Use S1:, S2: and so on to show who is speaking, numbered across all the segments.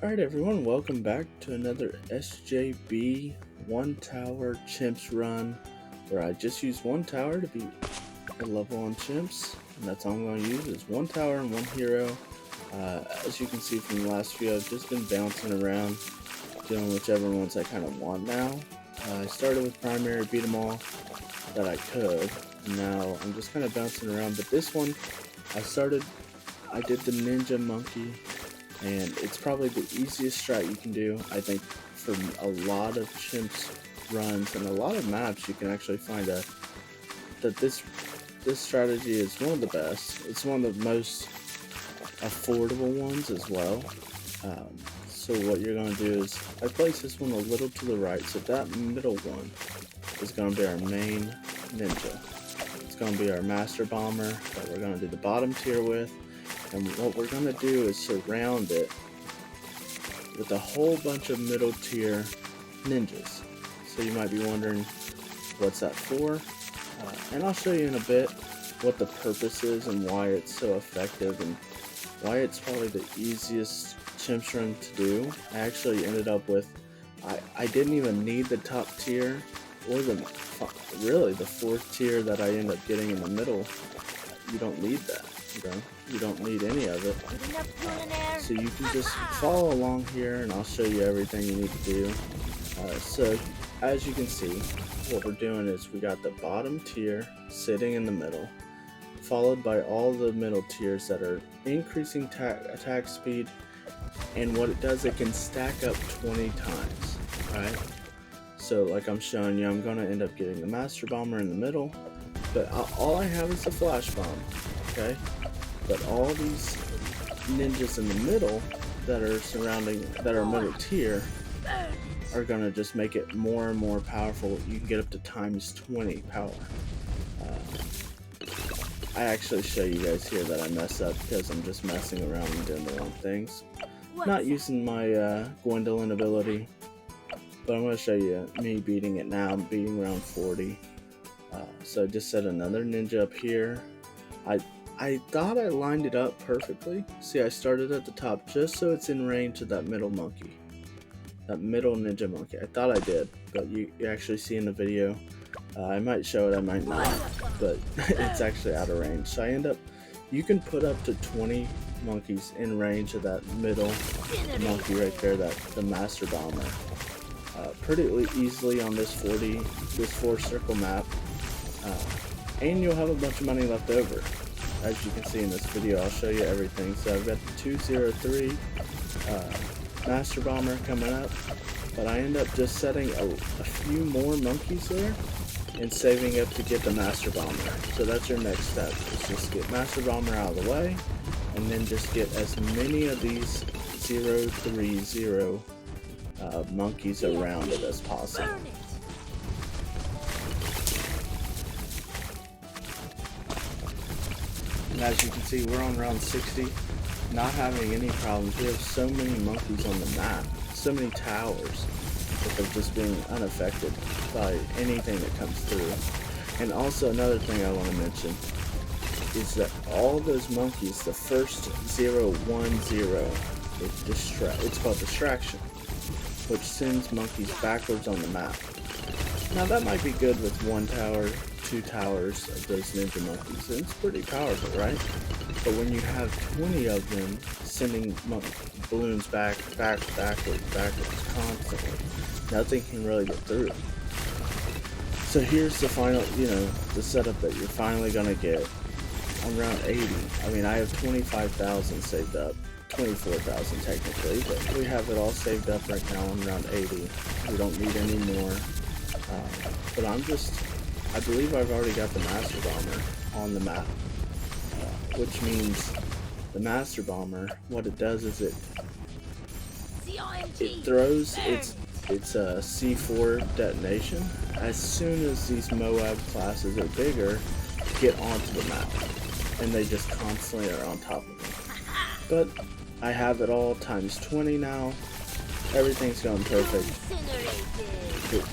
S1: Alright everyone, welcome back to another SJB one tower chimps run where I just use one tower to beat a level on chimps, and that's all I'm going to use is one tower and one hero. As you can see from the last few, I've just been bouncing around doing whichever ones I kind of want now. I started with primary, beat them all that I could, and now I'm just kind of bouncing around, but this one I did the ninja monkey. And it's probably the easiest strat you can do. I think for a lot of chimps runs and a lot of maps, you can actually find that this strategy is one of the best. It's one of the most affordable ones as well. So what you're going to do is I place this one a little to the right, so that middle one is going to be our main ninja. It's going to be our master bomber that we're going to do the bottom tier with. And what we're going to do is surround it with a whole bunch of middle tier ninjas. So you might be wondering, what's that for? And I'll show you in a bit what the purpose is and why it's so effective and why it's probably the easiest chimps run to do. I actually ended up with, I didn't even need the top tier or really the fourth tier that I end up getting in the middle. You don't need that. You don't need any of it. So you can just follow along here and I'll show you everything you need to do. So as you can see, what we're doing is we got the bottom tier sitting in the middle, followed by all the middle tiers that are increasing attack speed, and what it does, it can stack up 20 times, right? So like I'm showing you, I'm going to end up getting the master bomber in the middle, but all I have is the flash bomb, okay? But all these ninjas in the middle that are middle tier are gonna just make it more and more powerful. You can get up to times 20 power. I actually show you guys here that I mess up because I'm just messing around and doing the wrong things. Not using my Gwendolyn ability, but I'm gonna show you me beating it now. I'm beating round 40. So I just set another ninja up here. I thought I lined it up perfectly. See, I started at the top just so it's in range of that middle monkey. That middle ninja monkey. I thought I did, but you actually see in the video. I might show it, I might not, but it's actually out of range. So I end up, you can put up to 20 monkeys in range of that middle monkey right there, the master bomber. Pretty easily on this 4 circle map. And you'll have a bunch of money left over. As you can see in this video, I'll show you everything. So I've got the 203 master bomber coming up, but I end up just setting a few more monkeys there and saving up to get the master bomber. So that's your next step, is just get master bomber out of the way and then just get as many of these 030 monkeys around it as possible. And as you can see, we're on round 60, not having any problems. We have so many monkeys on the map, so many towers, that they're just being unaffected by anything that comes through. And also another thing I want to mention is that all those monkeys, the first 010, it's called distraction, which sends monkeys backwards on the map. Now that might be good with 1 tower, 2 towers of those ninja monkeys, and it's pretty powerful, right? But when you have 20 of them sending balloons backwards constantly, nothing can really get through. So here's the final, the setup that you're finally gonna get on round 80. I mean, I have 25,000 saved up, 24,000 technically, but we have it all saved up right now on round 80. We don't need any more. But I believe I've already got the master bomber on the map, which means the master bomber, what it does is it throws its C4 detonation as soon as these Moab classes are bigger get onto the map, and they just constantly are on top of them. But I have it all times 20 now. Everything's going perfect.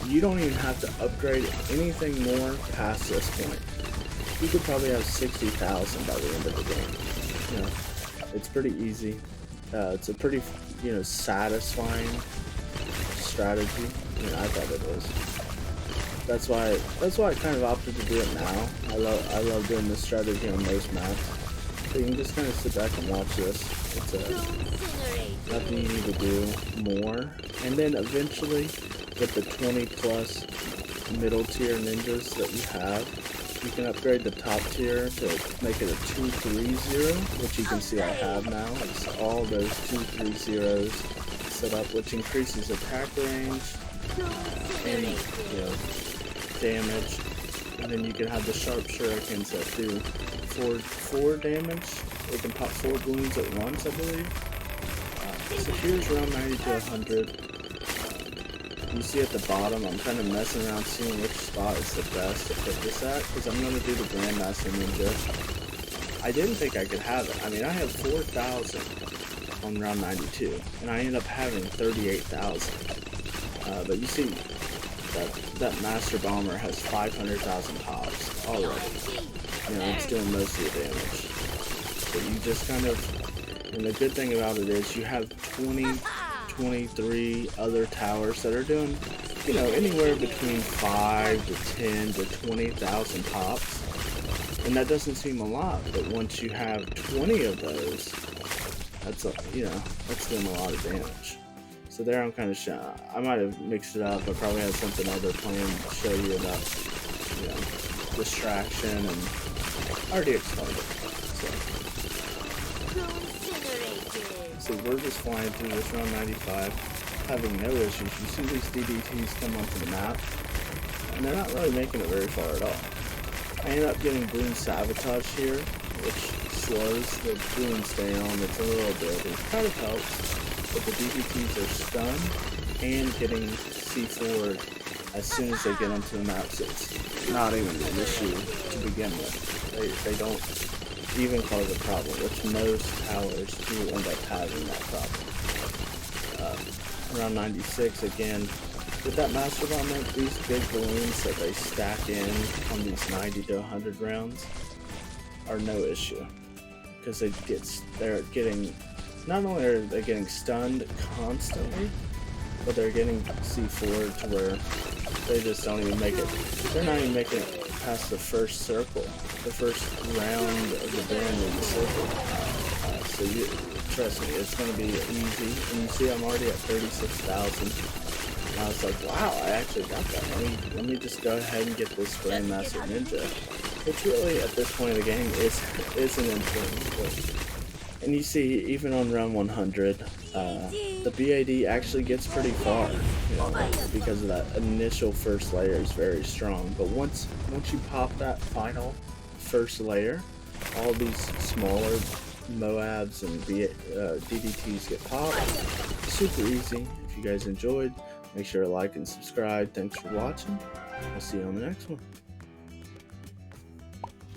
S1: You don't even have to upgrade anything more past this point. You could probably have 60,000 by the end of the game. It's pretty easy. It's a pretty you know, satisfying strategy. I mean, I thought it is. That's why I kind of opted to do it now. I love doing this strategy on most maps. So you can just kind of sit back and watch this. It's nothing you need to do more. And then eventually, with the 20 plus middle tier ninjas that you have, you can upgrade the top tier to make it a 2-3-0, which you can see I have now. It's all those 2-3-0s set up, which increases attack range and, you know, damage. And then you can have the sharp shurikens that do 4 damage. They can pop 4 balloons at once, I believe. So here's around 90 to 100. You see at the bottom, I'm kind of messing around seeing which spot is the best to put this at, because I'm going to do the Grandmaster Ninja. I didn't think I could have it. I mean, I have 4,000 on round 92, and I ended up having 38,000. But you see, that Master Bomber has 500,000 pops already. You know, it's doing most of the damage. So you just kind of, and the good thing about it is you have 23 other towers that are doing, you know, anywhere between 5 to 10 to 20,000 pops. And that doesn't seem a lot, but once you have 20 of those, that's that's doing a lot of damage. So there I'm kind of shy. I might have mixed it up. I probably had something other planned to show you about, you know, distraction, and I already explained it. So we're just flying through this round 95, having no issues. You see these DDTs come onto the map, and they're not really making it very far at all. I end up getting Bloom Sabotage here, which slows the balloons down. It's a little bit, it kind of helps, but the DDTs are stunned and getting C4 as soon as they get onto the map, so it's not even an issue to begin with. They don't even cause a problem, which most towers do end up having that problem. Around 96, again, with that Master Bomber, these big balloons that they stack in on these 90 to 100 rounds are no issue, because they're getting, not only are they getting stunned constantly, but they're getting C4 to where they just don't even make it. They're not even making it past the first circle, the first round of the band in the circle. So trust me, it's going to be easy. And you see I'm already at 36,000. And I was like, wow, I actually got that. Let me just go ahead and get this Grandmaster Ninja. Which really, at this point of the game, isn't important. And you see, even on round 100, the BAD actually gets pretty far, you know, because of that initial first layer is very strong. But once you pop that final first layer, all these smaller Moabs and DDTs get popped. Super easy. If you guys enjoyed, make sure to like and subscribe. Thanks for watching. I'll see you on the next one.